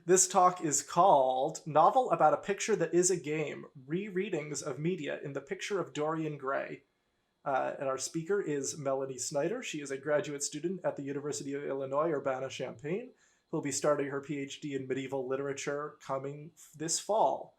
This talk is called Novel About a Picture That Is a Game, Rereadings of Media in the Picture of Dorian Gray. And our speaker is Melanie Snyder. She is a graduate student at the University of Illinois-Urbana Champaign, who'll be starting her PhD in medieval literature coming this fall.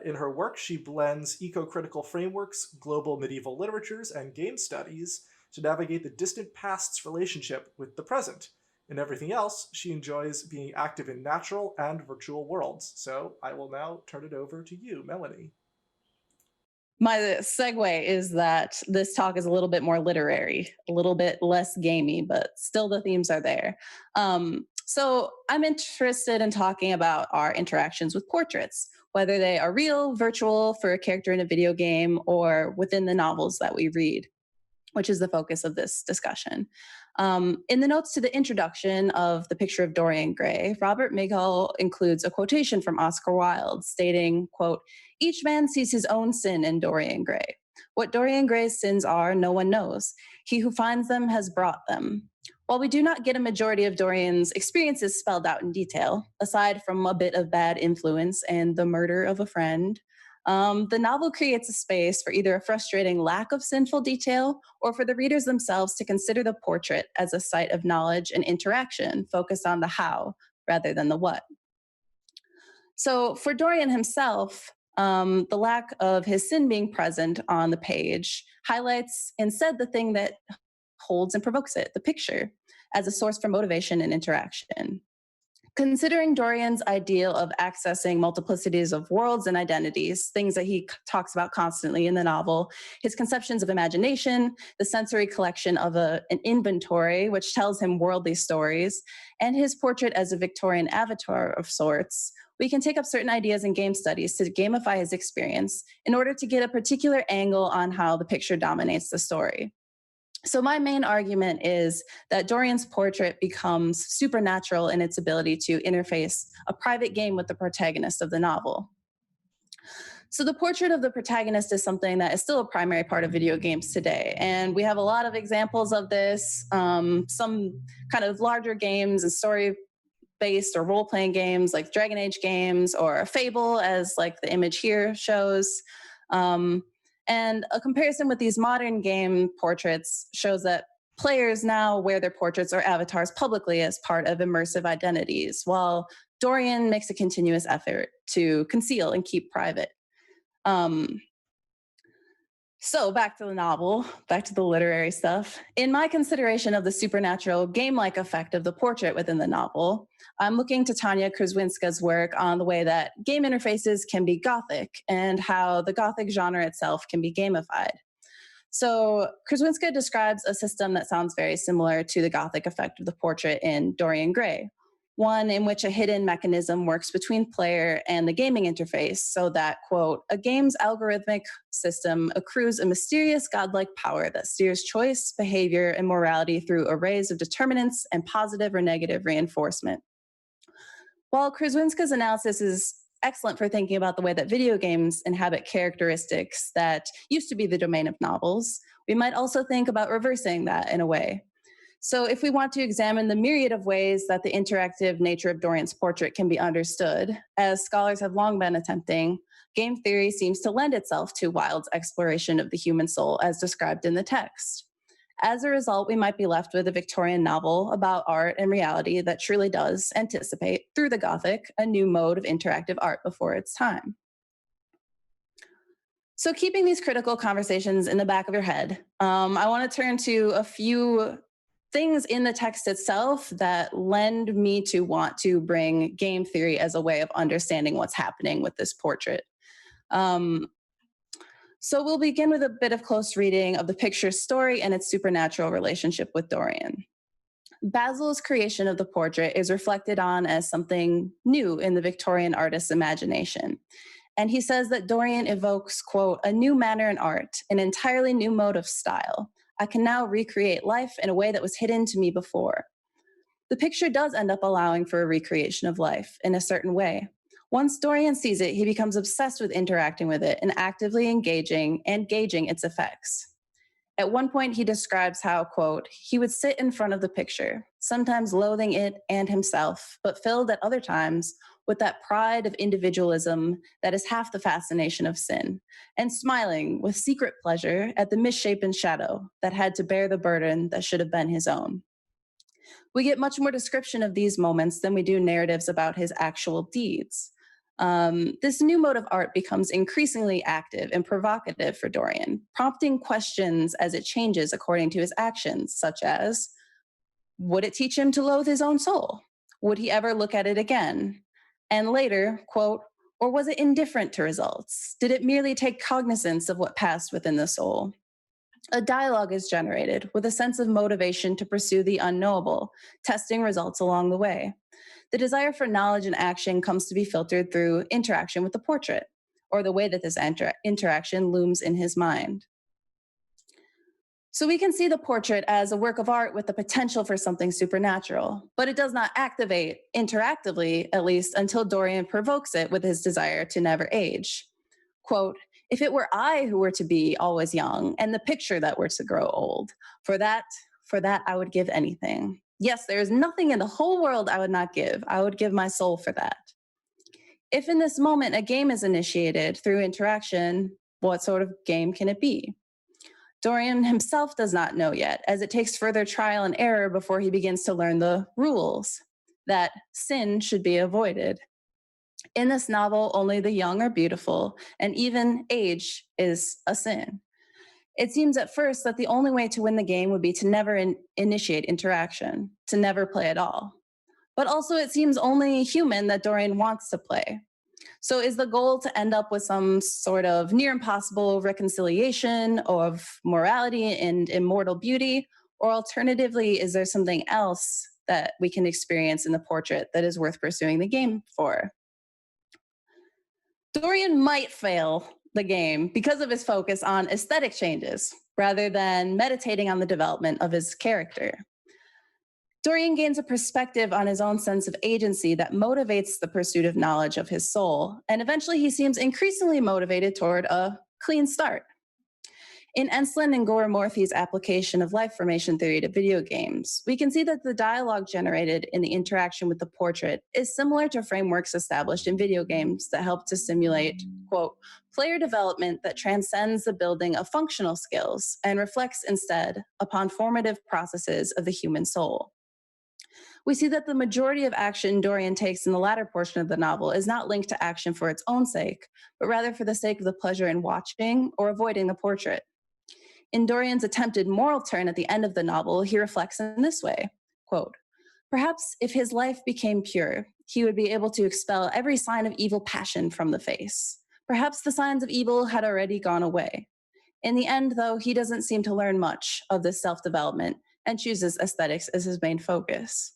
In her work, she blends ecocritical frameworks, global medieval literatures, and game studies to navigate the distant past's relationship with the present. In everything else, she enjoys being active in natural and virtual worlds. So I will now turn it over to you, Melanie. My segue is that this talk is a little bit more literary, a little bit less gamey, but still the themes are there. So I'm interested in talking about our interactions with portraits, whether they are real, virtual for a character in a video game, or within the novels that we read, which is the focus of this discussion. In the notes to the introduction of The Picture of Dorian Gray, Robert Migall includes a quotation from Oscar Wilde stating, quote, "Each man sees his own sin in Dorian Gray. What Dorian Gray's sins are, no one knows. He who finds them has brought them." While we do not get a majority of Dorian's experiences spelled out in detail, aside from a bit of bad influence and the murder of a friend, the novel creates a space for either a frustrating lack of sinful detail or for the readers themselves to consider the portrait as a site of knowledge and interaction focused on the how rather than the what. So for Dorian himself, the lack of his sin being present on the page highlights instead the thing that holds and provokes it, the picture, as a source for motivation and interaction. Considering Dorian's ideal of accessing multiplicities of worlds and identities, things that he talks about constantly in the novel, his conceptions of imagination, the sensory collection of an inventory, which tells him worldly stories, and his portrait as a Victorian avatar of sorts, we can take up certain ideas in game studies to gamify his experience in order to get a particular angle on how the picture dominates the story. So, my main argument is that Dorian's portrait becomes supernatural in its ability to interface a private game with the protagonist of the novel. So, the portrait of the protagonist is something that is still a primary part of video games today. And we have a lot of examples of this, some kind of larger games and story based or role playing games like Dragon Age games or Fable, as like the image here shows. Um, and a comparison with these modern game portraits shows that players now wear their portraits or avatars publicly as part of immersive identities, while Dorian makes a continuous effort to conceal and keep private. Um, so back to the novel, back to the literary stuff. In my consideration of the supernatural game-like effect of the portrait within the novel, I'm looking to Tanya Kruswinska's work on the way that game interfaces can be Gothic and how the Gothic genre itself can be gamified. So Kruswinska describes a system that sounds very similar to the Gothic effect of the portrait in Dorian Gray, one in which a hidden mechanism works between player and the gaming interface so that, quote, a game's algorithmic system accrues a mysterious godlike power that steers choice, behavior, and morality through arrays of determinants and positive or negative reinforcement. While Kruswinska's analysis is excellent for thinking about the way that video games inhabit characteristics that used to be the domain of novels, we might also think about reversing that in a way. So, if we want to examine the myriad of ways that the interactive nature of Dorian's portrait can be understood, as scholars have long been attempting, game theory seems to lend itself to Wilde's exploration of the human soul as described in the text. As a result, we might be left with a Victorian novel about art and reality that truly does anticipate, through the Gothic, a new mode of interactive art before its time. So, keeping these critical conversations in the back of your head, I want to turn to a few things in the text itself that lend me to want to bring game theory as a way of understanding what's happening with this portrait. Um, so we'll begin with a bit of close reading of the picture's story and its supernatural relationship with Dorian. Basil's creation of the portrait is reflected on as something new in the Victorian artist's imagination. And he says that Dorian evokes, quote, a new manner in art, an entirely new mode of style. I can now recreate life in a way that was hidden to me before. The picture does end up allowing for a recreation of life in a certain way. Once Dorian sees it, he becomes obsessed with interacting with it and actively engaging and gauging its effects. At one point, he describes how, quote, he would sit in front of the picture, sometimes loathing it and himself, but filled at other times with that pride of individualism that is half the fascination of sin, and smiling with secret pleasure at the misshapen shadow that had to bear the burden that should have been his own. We get much more description of these moments than we do narratives about his actual deeds. This new mode of art becomes increasingly active and provocative for Dorian, prompting questions as it changes according to his actions, such as, would it teach him to loathe his own soul? Would he ever look at it again? And later, quote, or was it indifferent to results? Did it merely take cognizance of what passed within the soul? A dialogue is generated with a sense of motivation to pursue the unknowable, testing results along the way. The desire for knowledge and action comes to be filtered through interaction with the portrait, or the way that this interaction looms in his mind. So we can see the portrait as a work of art with the potential for something supernatural, but it does not activate interactively, at least until Dorian provokes it with his desire to never age. Quote, if it were I who were to be always young and the picture that were to grow old, for that I would give anything. Yes, there is nothing in the whole world I would not give. I would give my soul for that. If in this moment a game is initiated through interaction, what sort of game can it be? Dorian himself does not know yet, as it takes further trial and error before he begins to learn the rules, that sin should be avoided. In this novel, only the young are beautiful, and even age is a sin. It seems at first that the only way to win the game would be to never initiate interaction, to never play at all. But also, it seems only human that Dorian wants to play. So, is the goal to end up with some sort of near impossible reconciliation of morality and immortal beauty? Or alternatively, is there something else that we can experience in the portrait that is worth pursuing the game for? Dorian might fail the game because of his focus on aesthetic changes rather than meditating on the development of his character. Dorian gains a perspective on his own sense of agency that motivates the pursuit of knowledge of his soul, and eventually he seems increasingly motivated toward a clean start. In Ensslin and Goromorthy's application of life formation theory to video games, we can see that the dialogue generated in the interaction with the portrait is similar to frameworks established in video games that help to simulate, quote, player development that transcends the building of functional skills and reflects instead upon formative processes of the human soul. We see that the majority of action Dorian takes in the latter portion of the novel is not linked to action for its own sake, but rather for the sake of the pleasure in watching or avoiding the portrait. In Dorian's attempted moral turn at the end of the novel, he reflects in this way, quote, perhaps if his life became pure, he would be able to expel every sign of evil passion from the face. Perhaps the signs of evil had already gone away. In the end, though, he doesn't seem to learn much of this self-development and chooses aesthetics as his main focus.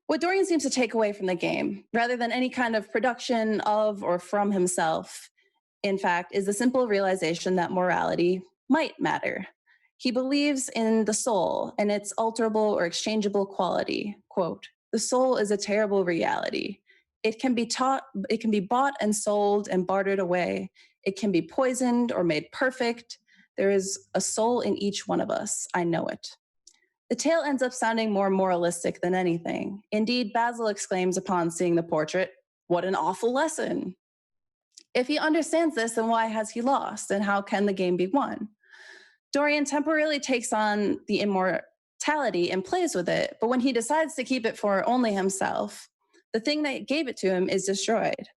What Dorian seems to take away from the game, rather than any kind of production of or from himself, in fact, is the simple realization that morality might matter. He believes in the soul and its alterable or exchangeable quality. Quote, the soul is a terrible reality. It can be bought and sold and bartered away. It can be poisoned or made perfect. There is a soul in each one of us. I know it. The tale ends up sounding more moralistic than anything. Indeed, Basil exclaims upon seeing the portrait, what an awful lesson. If he understands this, then why has he lost? And how can the game be won? Dorian temporarily takes on the immortality and plays with it, but when he decides to keep it for only himself, the thing that gave it to him is destroyed.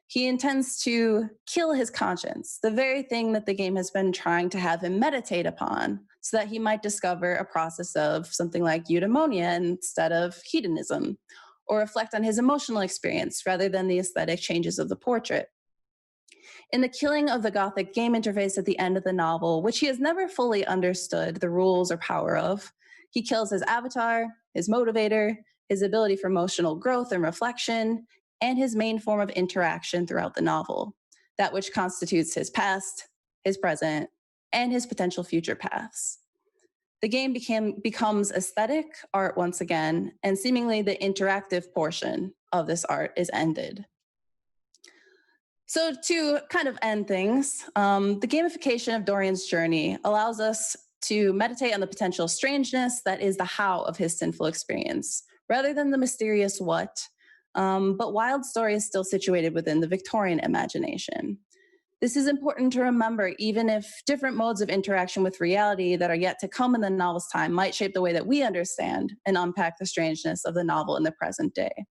He intends to kill his conscience, the very thing that the game has been trying to have him meditate upon, so that he might discover a process of something like eudaimonia instead of hedonism, or reflect on his emotional experience rather than the aesthetic changes of the portrait. In the killing of the Gothic game interface at the end of the novel, which he has never fully understood the rules or power of, he kills his avatar, his motivator, his ability for emotional growth and reflection, and his main form of interaction throughout the novel, that which constitutes his past, his present, and his potential future paths. The game becomes aesthetic art once again, and seemingly the interactive portion of this art is ended. So to kind of end things, the gamification of Dorian's journey allows us to meditate on the potential strangeness that is the how of his sinful experience, rather than the mysterious what. But Wild Story is still situated within the Victorian imagination. This is important to remember, even if different modes of interaction with reality that are yet to come in the novel's time might shape the way that we understand and unpack the strangeness of the novel in the present day.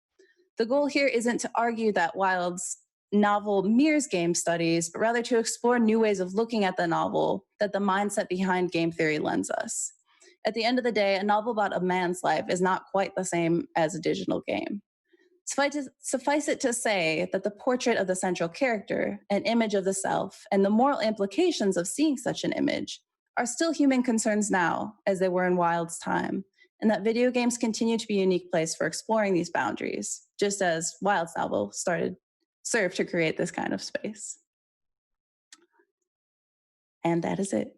The goal here isn't to argue that Wilde's novel mirrors game studies, but rather to explore new ways of looking at the novel that the mindset behind game theory lends us. At the end of the day, a novel about a man's life is not quite the same as a digital game. Suffice it to say that the portrait of the central character, an image of the self, and the moral implications of seeing such an image are still human concerns now, as they were in Wilde's time, and that video games continue to be a unique place for exploring these boundaries, just as Wilde's novel served to create this kind of space. And that is it.